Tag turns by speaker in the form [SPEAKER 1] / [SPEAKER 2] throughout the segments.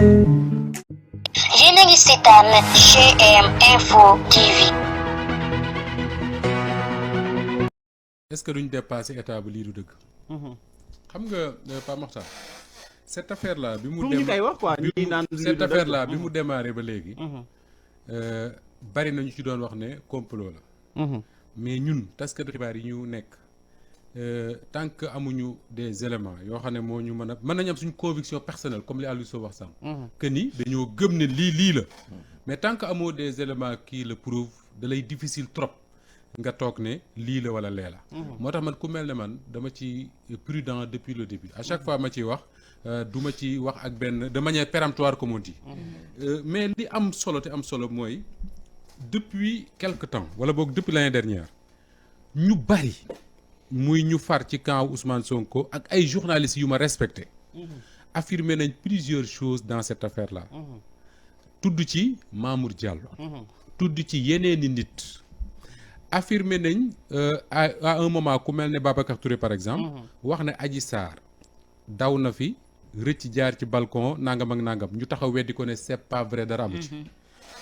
[SPEAKER 1] Yéen a ngi seetaan GM Info TV.
[SPEAKER 2] est-ce que duñ dépasser état bu lii du dëgg. xam nga Pa Makhtar cette affaire là bi mu dem cette affaire là bi mu démarré ba léegi. bari nañu ci doon wax ne complot la. mais ñun taskatu xibaar yi ñu nekk tant que amuñu des éléments yoo xam ne moo ñu mën nañu am suñu conviction personnelle comme li Aliou Sow wax sànq. que ni dañoo gëm ne lii la. mais tant que amoo des éléments qui le prouvent da lay difficile trop nga toog ne lii la wala lee la. moo tax man ku mel ne man dama ci prudent depuis le début à chaque fois ma ciy wax du ma ci wax ak benn de manière péremptoire comme on dit. mais li am solo te am solo mooy depuis quelque temps wala boog depuis l'année dernière ñu bari muy ñu far ci camp Ousmane Sonko ak ay journalistes yu ma respecté. affirmé nañ plusieurs choses dans cette affaire là. tudd ci Mamour Diallo. tudd ci yeneeni nit. affirmé nañ à un moment ku mel ne Babacar Touré par exemple. wax ne Adji Sarr daw na fi rëcc jaar ci balcon nangam ak nangam ñu taxaw weddi ko ne c'est pas vrai dara amu ci.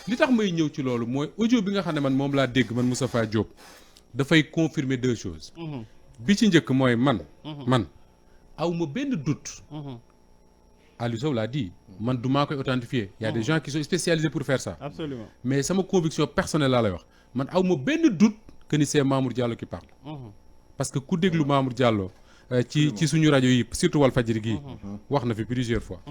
[SPEAKER 2] li tax may ñëw ci loolu mooy audio bi nga xam ne man moom laa dégg man Moustapha Diop dafay confirmer deux choses. bi ci njëkk mooy man aw ma benn doute. Aliou Sow l'a dit man du maa koy authentifier. Y a des gens qui sont spécialisés pour faire ça.
[SPEAKER 3] Absolument.
[SPEAKER 2] mais sama conviction personnelle laa lay wax man aw ma benn doute que ni c'est Mamour Diallo qui parle. parce que ku déglu Mamour Diallo ci suñu rajo yi surtout Walfadjri gii wax na fi plusieurs fois.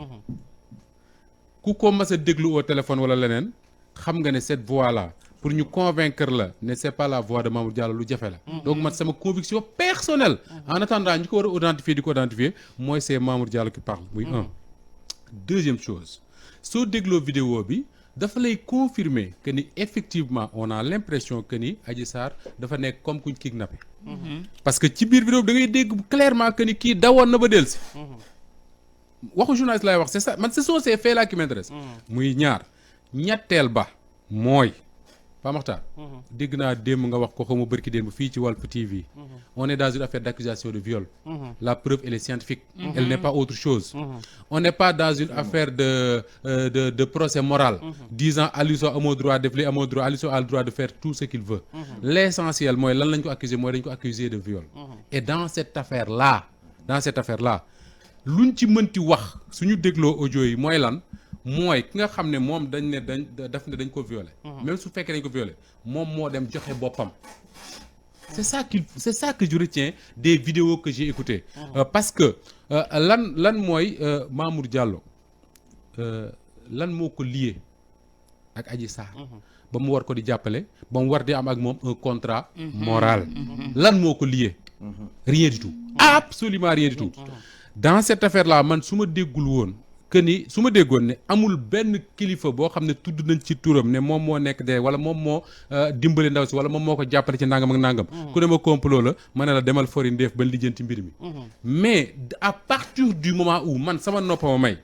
[SPEAKER 2] ku ko mas a déglu au téléphone wala leneen xam nga ne cette voix là pour ñu convaincre la ne c'est pas la voix de Mamour Diallo lu jafe la. donc man sama conviction personnelle. en attendant ñu ko war a identifier di ko identifier mooy c'est Mamour Diallo qui parle. muy un. deuxième chose soo dégloo vidéo bi dafa lay confirmer que ni effectivement on a l'impression que ni Adji Sarr dafa nekk comme kuñ kidnappé. parce que ci biir vidéo bi da ngay dégg clairement que ni kii dawoon na ba dellusi. waxu journaliste laay wax c'est ça man ce sont ces faits là qui m'intéressent. muy ñaar ñetteel ba mooy Pa Makhtar. dégg naa démb nga wax ko xaw ma bërki démb fii ci Walf TV. on est dans une affaire d'accusation de viol. la preuve elle est scientifique. elle n'est pas autre chose. on n'est pas dans une affaire de procès moral. disant Aliou Sow amoo droit def li amoo droit Aliou Sow a le droit de faire tout ce qu'il veut. l'essentiel mooy lan lañ ko accuser mooy dañ ko accuser de viol. et dans cette affaire là luñ ci mënti wax suñu dégloo audio yi mooy lan. mooy ki nga xam ne moom dañ ne dañ ko violer. même su fekkee dañ ko violer moom moo dem joxe boppam. c'est ça que je retiens des vidéos que j'ai écoutées. parce que lan mooy Mamour Diallo lan moo ko lié ak Adji Sarr. ba mu war ko di jàppale ba mu war di am ak moom un contrat moral. lan moo ko lié. rien du tout. absolument rien du tout. dans cette affaire là man su ma déggul woon. que ni su ma déggoon ne amul benn kilifa boo xam ne tudd nañ ci turam ne moom moo nekk de wala moom moo dimbali ndaw si wala moom moo ko jàppale ci nangam ak nangam. ku ne ma complot la ma ne la demal fori ndeef ba lijjanti mbir mi. mais à partir du moment où man sama nopp ma may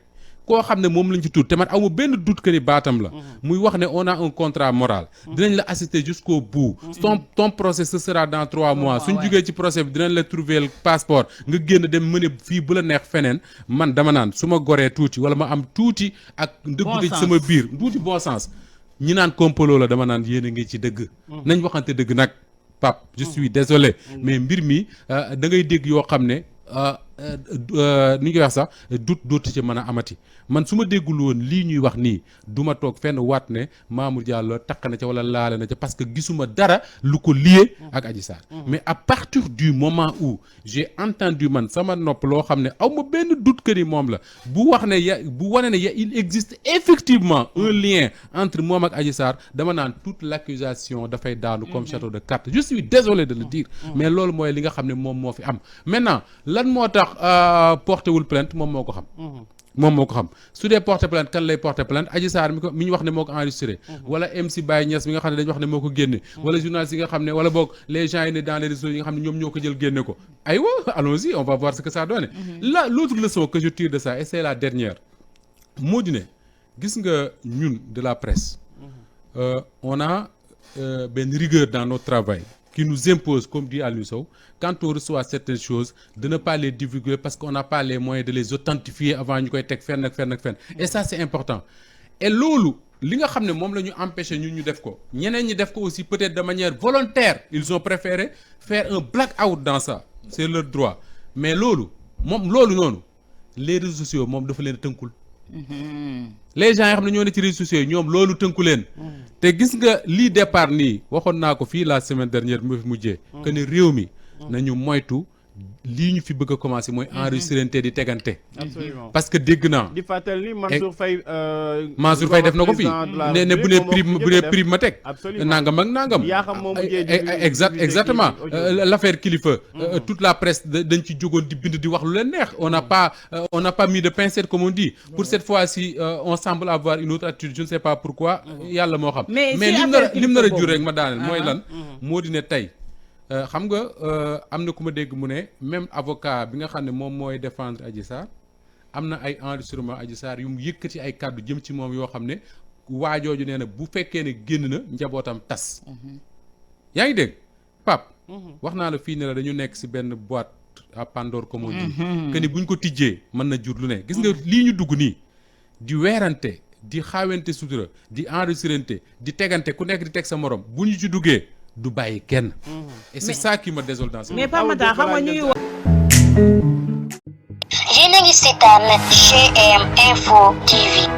[SPEAKER 2] koo xam ne moom lañ ci tudd te man amu benn doute que ni baatam la. muy wax ne on a un contrat moral. dinañ la assister jusqu'au bout. ton procès ce sera dans 3 mois. suñ jugee ci procès bi dinañ la trouver le passeport nga génn dem mëne fii bu la neex feneen man dama naan su ma goree tuuti wala ma am tuuti ak. ndëggu ci sama biir tuuti bon sens. ñi naan complot la dama naan yéen a ngi ci dëgg. nañ waxante dëgg nag Pape je suis désolé. mais mbir mi da ngay dégg yoo xam ne. ni ñu koy wax sax dootu ci mën a amati man su ma déggul woon lii ñuy wax nii du ma toog fenn waat ne Mamour Diallo takk na ca wala laale na ca parce que gisuma dara lu ko lié ak Adji Sarr. mais à partir du moment où j'ai entendu man sama nopp loo xam ne aw ma benn doute que ni moom la bu wax ne bu wane ne il existe effectivement un lien entre moom ak Adji Sarr dama naan toute l'accusation dafay daanu comme château de cartes je suis désolé de le dire. mais loolu mooy li nga xam ne moom moo fi am maintenant lan moo tax porté wul plainte moom moo ko xam. moom moo ko xam su dee porté plainte kan lay porté plainte Adji Sarr mi ñu wax ne moo ko enregistré. wala MC Baye Niass mi nga xam ne dañu wax ne moo ko génne. wala journaliste yi nga xam ne wala boog les gens yi ne dans les réseaux yi nga xam ne ñoom ñoo ko jël génne ko. aywa allons-y on va voir ce que ça donne. là l'autre leçon que je tire de ça et c'est la dernière moo di ne gis nga ñun de la presse. on a benn rigueur dans notre travail qui nous impose, comme dit Aliou Sow, quand on reçoit certaines choses, de ne pas les divulguer parce qu'on n'a pas les moyens de les authentifier avant ñu koy teg fenn ak fenn ak fenn. Et ça c'est important. Et loolu li nga xam ne moom la ñu empêché ñun ñu def ko ñeneen ñi def ko aussi peut-être de manière volontaire ils ont préféré faire un black-out dans ça c'est leur droit mais loolu noonu les réseaux sociaux moom dafa leen tënkul. Les gens yoo xam ne ñoo ne ci réseaux sociaux yi ñoom loolu tënku leen. te gis nga lii départ nii waxoon naa ko fii la semaine dernière mu fi mujjee. que ne réew mi nañu moytu. lii ñu fi bëgg a commencer mooy enregistré di tegante.
[SPEAKER 3] absolument
[SPEAKER 2] parce que dégg naa.
[SPEAKER 3] di fàttali Mansour Faye.
[SPEAKER 2] Mansour Faye def na ko fii ne bu ne prime ma teg. nangam ak nangam.
[SPEAKER 3] yaa xam moom
[SPEAKER 2] exactement l'affaire Kilifeu. toute la presse dañ ci jógoon di bind di wax lu leen neex on n'a pas mis de pincette comme on dit. pour cette fois-ci on semble avoir une autre attitude je ne sais pas pourquoi. yàlla moo xam. mais lim nar a jur rek ma daaneel mooy lan. moo di ne tey. xam nga am na ku ma dégg mu ne même avocat bi nga xam ne moom mooy défendre Adji Sarr am na ay enregistrement Adji Sarr yu mu yëkkati ay kàddu jëm ci moom yoo xam ne waajooju nee na bu fekkee ne génn na njabootam tas. yaa ngi dégg Pape. wax naa la fii ne la dañu nekk ci benn boîte à Pandore comme on dit. que ni buñ ko tijjee mën na jur lu ne gis nga lii ñu dugg nii di weerante di xaawente sutura di enregistrante di tegante ku nekk di teg sa morom bu ñu ci duggee. du bàyyi kenn. et c'est ça qui me désole dans ce
[SPEAKER 4] mais Pape Matar xam nga ñuy wax.
[SPEAKER 1] yéen a ngi seetaan GM Info TV.